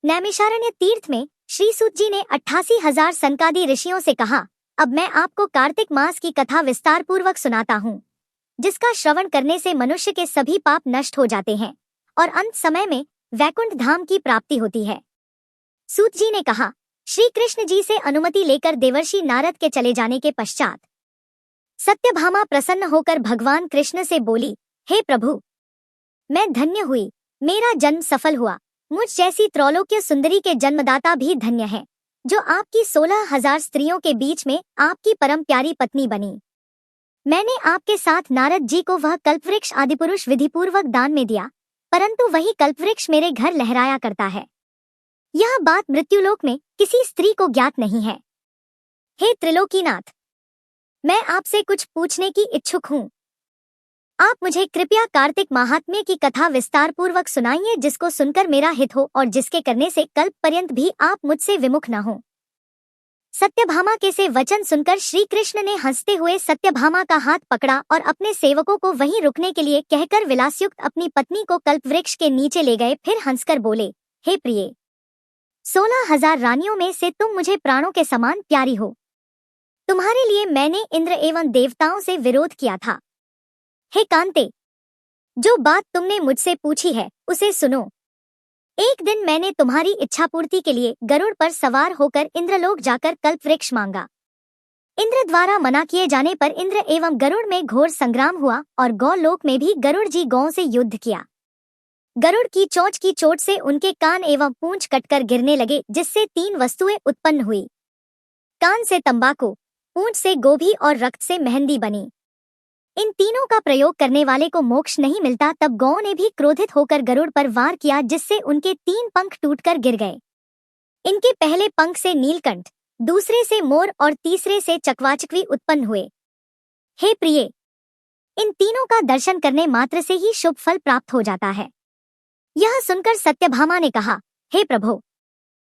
नैमिषारण्य तीर्थ में श्री सूत जी ने 88,000 सनकादि ऋषियों से कहा, अब मैं आपको कार्तिक मास की कथा विस्तार पूर्वक सुनाता हूँ, जिसका श्रवण करने से मनुष्य के सभी पाप नष्ट हो जाते हैं और अंत समय में वैकुंठ धाम की प्राप्ति होती है। सूत जी ने कहा, श्री कृष्ण जी से अनुमति लेकर देवर्षि नारद के चले जाने के पश्चात सत्यभामा प्रसन्न होकर भगवान कृष्ण से बोली, हे प्रभु, मैं धन्य हुई, मेरा जन्म सफल हुआ। मुझ जैसी त्रैलोक्य सुंदरी के जन्मदाता भी धन्य है, जो आपकी 16,000 स्त्रियों के बीच में आपकी परम प्यारी पत्नी बनी। मैंने आपके साथ नारद जी को वह कल्पवृक्ष आदिपुरुष विधिपूर्वक दान में दिया, परंतु वही कल्पवृक्ष मेरे घर लहराया करता है। यह बात मृत्युलोक में किसी स्त्री को ज्ञात नहीं है। हे त्रिलोकीनाथ, मैं आपसे कुछ पूछने की इच्छुक हूँ। आप मुझे कृपया कार्तिक महात्म्य की कथा विस्तार पूर्वक सुनाइए, जिसको सुनकर मेरा हित हो और जिसके करने से कल्प पर्यंत भी आप मुझसे विमुख न हो। सत्यभामा के से वचन सुनकर श्री कृष्ण ने हंसते हुए सत्यभामा का हाथ पकड़ा और अपने सेवकों को वहीं रुकने के लिए कहकर विलासयुक्त अपनी पत्नी को कल्पवृक्ष के नीचे ले गए। फिर हंसकर बोले, हे प्रिय, 16,000 रानियों में से तुम मुझे प्राणों के समान प्यारी हो। तुम्हारे लिए मैंने इंद्र एवं देवताओं से विरोध किया था। हे कांते, जो बात तुमने मुझसे पूछी है उसे सुनो। एक दिन मैंने तुम्हारी इच्छा पूर्ति के लिए गरुड़ पर सवार होकर इंद्रलोक जाकर कल्पवृक्ष मांगा। इंद्र द्वारा मना किए जाने पर इंद्र एवं गरुड़ में घोर संग्राम हुआ और गौलोक में भी गरुड़ जी गौं से युद्ध किया। गरुड़ की चोट से उनके कान एवं पूंछ कटकर गिरने लगे, जिससे 3 वस्तुएं उत्पन्न हुई। कान से तंबाकू, पूंछ से गोभी और रक्त से मेहंदी बनी। इन तीनों का प्रयोग करने वाले को मोक्ष नहीं मिलता। तब गौ ने भी क्रोधित होकर गरुड़ पर वार किया, जिससे उनके 3 पंख टूटकर गिर गए। इनके पहले पंख से नीलकंठ, दूसरे से मोर और तीसरे से चकवाचकवी उत्पन्न हुए। हे प्रिय, इन तीनों का दर्शन करने मात्र से ही शुभ फल प्राप्त हो जाता है। यह सुनकर सत्यभामा ने कहा, हे प्रभो,